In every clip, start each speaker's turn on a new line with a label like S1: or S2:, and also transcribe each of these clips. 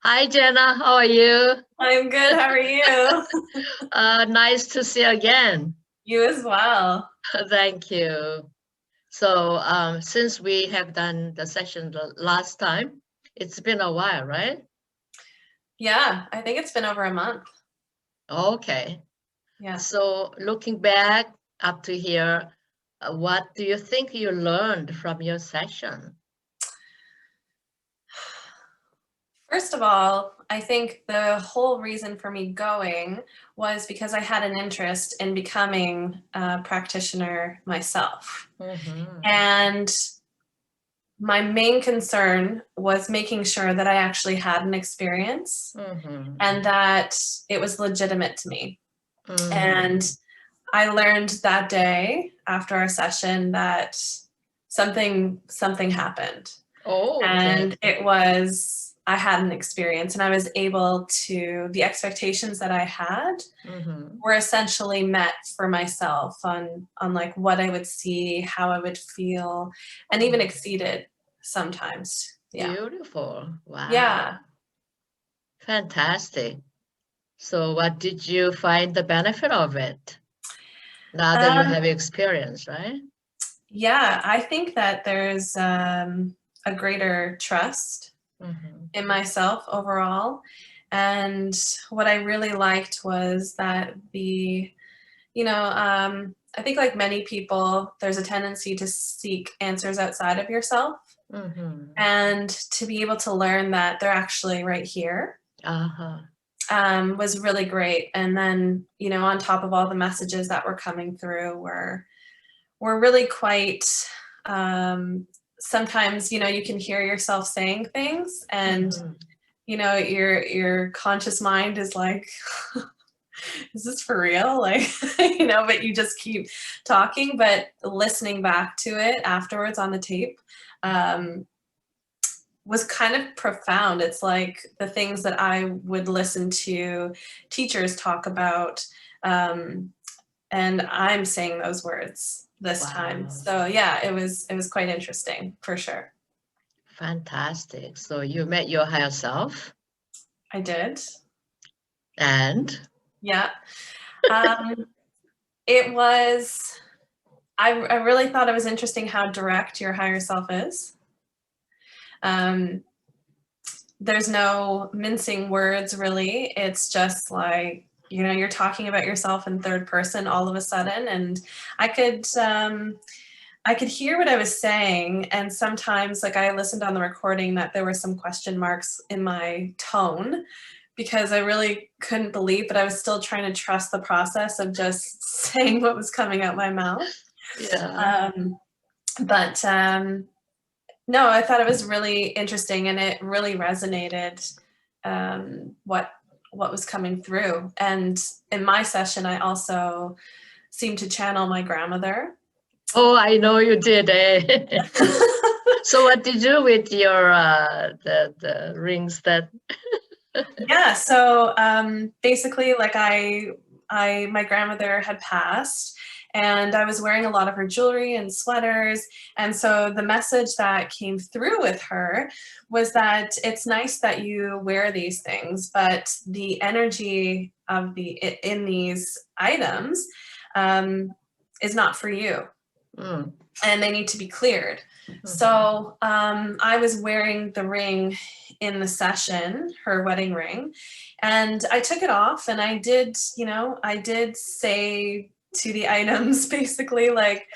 S1: Hi, Jenna. How are you?
S2: I'm good. How are you?
S1: Nice to see you again.
S2: You as well.
S1: Thank you. So, since we have done the session the last time, it's been a while, right?
S2: Yeah, I think it's been over a month.
S1: Okay.
S2: Yeah.
S1: So, looking back up to here, what do you think you learned from your session?
S2: First of all, I think the whole reason for me going was because I had an interest in becoming a practitioner myself.
S1: Mm-hmm.
S2: And my main concern was making sure that I actually had an experience
S1: Mm-hmm.
S2: and that it was legitimate to me. And
S1: Mm-hmm.
S2: I learned that day after our session that something happened.
S1: Oh, okay.
S2: And it was, I had an experience and I was able to, the expectations that I had
S1: Mm-hmm.
S2: were essentially met for myself on like what I would see, how I would feel, and even
S1: Mm.
S2: exceeded sometimes. Yeah.
S1: Beautiful. Wow.
S2: Yeah.
S1: Fantastic. So what did you find the benefit of it now that you
S2: Um,
S1: have experience, right?
S2: yeah, I think that there's a greater trust
S1: Mm-hmm.
S2: in myself overall. And what I really liked was that I think like many people, there's a tendency to seek answers outside of yourself
S1: Mm-hmm.
S2: and to be able to learn that they're actually right here
S1: Uh-huh.
S2: was really great. And then, on top of all the messages that were coming through were really quite, sometimes, you can hear yourself saying things and,
S1: Mm-hmm.
S2: your conscious mind is like, is this for real? Like, but you just keep talking. But listening back to it afterwards on the tape was kind of profound. It's like the things that I would listen to teachers talk about. Um, and I'm saying those words this time.
S1: Wow.
S2: So yeah, it was quite interesting for sure.
S1: Fantastic. So you met your higher self
S2: I did.
S1: and
S2: Yeah. Um, it was I really thought it was interesting how direct your higher self is. Um, there's no mincing words really. It's just like, you're talking about yourself in third person all of a sudden. And I could, um, I could hear what I was saying. And sometimes, like, I listened on the recording that there were some question marks in my tone because I really couldn't believe, but I was still trying to trust the process of just saying what was coming out my mouth.
S1: yeah.
S2: Um, but no, I thought it was really interesting and it really resonated, what was coming through. And in my session, I also seemed to channel my grandmother.
S1: Oh, I know you did. Eh? So what did you do with your the rings that
S2: Yeah, so basically, like my grandmother had passed, and I was wearing a lot of her jewelry and sweaters, and so the message that came through with her was that it's nice that you wear these things, but the energy of the in these items um, is not for you
S1: mm,
S2: and they need to be cleared.
S1: mhm.
S2: So I was wearing the ring in the session, her wedding ring, and I took it off and I did say to the items basically like,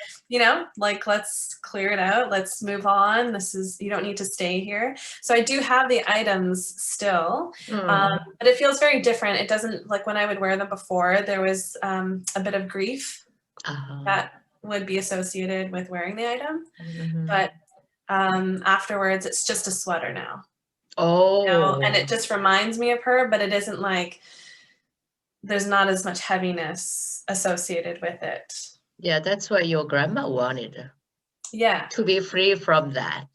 S2: like let's clear it out, let's move on. You don't need to stay here. So I do have the items still,
S1: Mm,
S2: but it feels very different. It doesn't like when I would wear them before, there was a bit of grief
S1: uh-huh.
S2: that would be associated with wearing the item.
S1: Mhm.
S2: But afterwards, it's just a sweater now. And
S1: Oh,
S2: it just reminds me of her, but it isn't like there's not as much heaviness associated with it.
S1: yeah, that's what your grandma wanted,
S2: Yeah,
S1: to be free from that.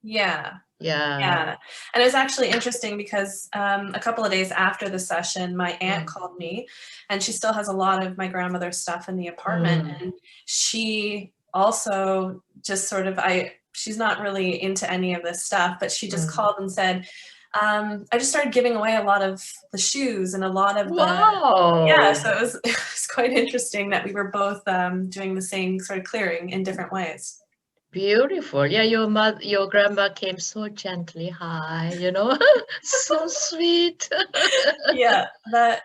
S2: yeah,
S1: Yeah.
S2: yeah. And it was actually interesting because a couple of days after the session, my aunt
S1: Mm,
S2: called me and she still has a lot of my grandmother's stuff in the apartment.
S1: mm,
S2: And she also just sort of, she's not really into any of this stuff, but she just
S1: mm,
S2: called and said, I just started giving away a lot of the shoes and a lot of
S1: Wow.
S2: so it was quite interesting that we were both doing the same sort of clearing in different ways.
S1: Beautiful. Yeah, your grandma came so gently. Hi, so sweet.
S2: Yeah, that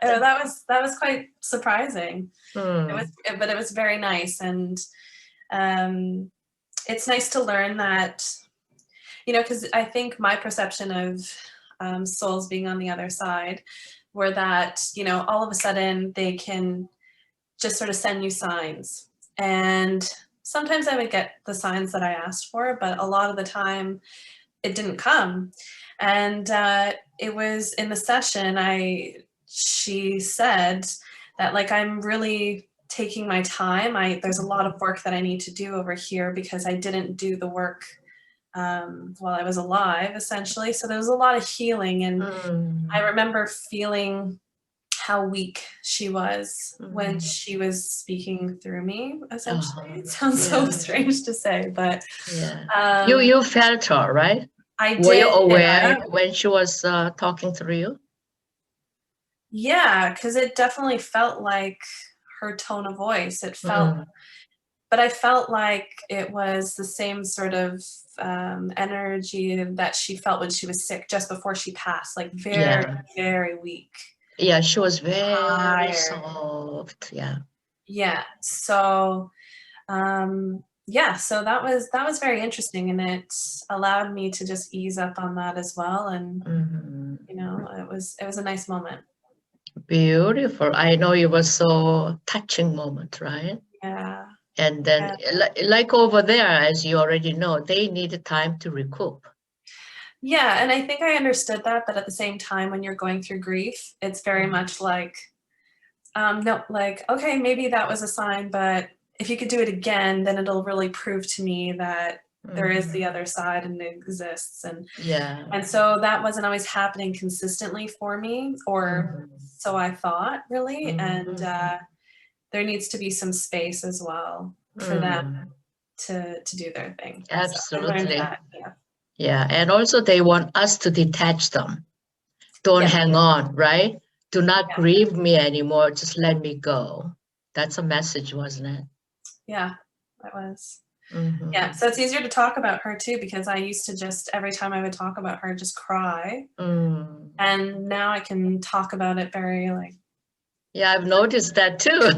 S2: was quite surprising.
S1: Hmm.
S2: But it was very nice, and it's nice to learn that, because I think my perception of souls being on the other side were that, all of a sudden they can just sort of send you signs. And sometimes I would get the signs that I asked for, but a lot of the time it didn't come. And it was in the session, she said that, like, I'm really taking my time. There's a lot of work that I need to do over here because I didn't do the work while I was alive, essentially. So there was a lot of healing, and I remember feeling how weak she was when she was speaking through me, essentially. It sounds so strange to say, but
S1: yeah. You felt her, right?
S2: I
S1: Were you
S2: did.
S1: aware when she was talking through you?
S2: Yeah, because it definitely felt like her tone of voice. It felt, but I felt like it was the same sort of energy that she felt when she was sick just before she passed, like very, very weak.
S1: Yeah, she was very
S2: Tired.
S1: soft. Yeah.
S2: Yeah. So, so that was very interesting, and it allowed me to just ease up on that as well. And it was a nice moment.
S1: Beautiful. I know it was so touching moment, right?
S2: Yeah.
S1: And then, like over there, as you already know, they needed time to recoup.
S2: Yeah, and I think I understood that, but at the same time, when you're going through grief, it's very much like, no, like, okay, maybe that was a sign, but if you could do it again, then it'll really prove to me that there is the other side and it exists. And so that wasn't always happening consistently for me, or so I thought, really. And there needs to be some space as well for them to do their thing.
S1: Absolutely.
S2: So I learned that, yeah.
S1: Yeah, and also they want us to detach them. Don't hang on, right? Do not grieve me anymore. Just let me go. That's a message, wasn't it?
S2: Yeah, that was. Yeah, so it's easier to talk about her too, because I used to just, every time I would talk about her, just cry. And now I can talk about it very, like.
S1: Yeah, I've noticed that too.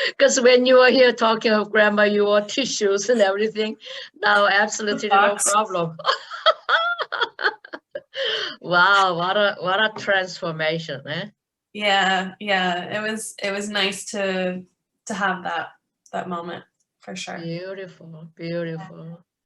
S1: Because when you were here talking of grandma, you wore tissues and everything. Now, absolutely no problem. Wow, what a transformation, eh?
S2: Yeah, it was nice to have that moment, for sure.
S1: Beautiful, beautiful.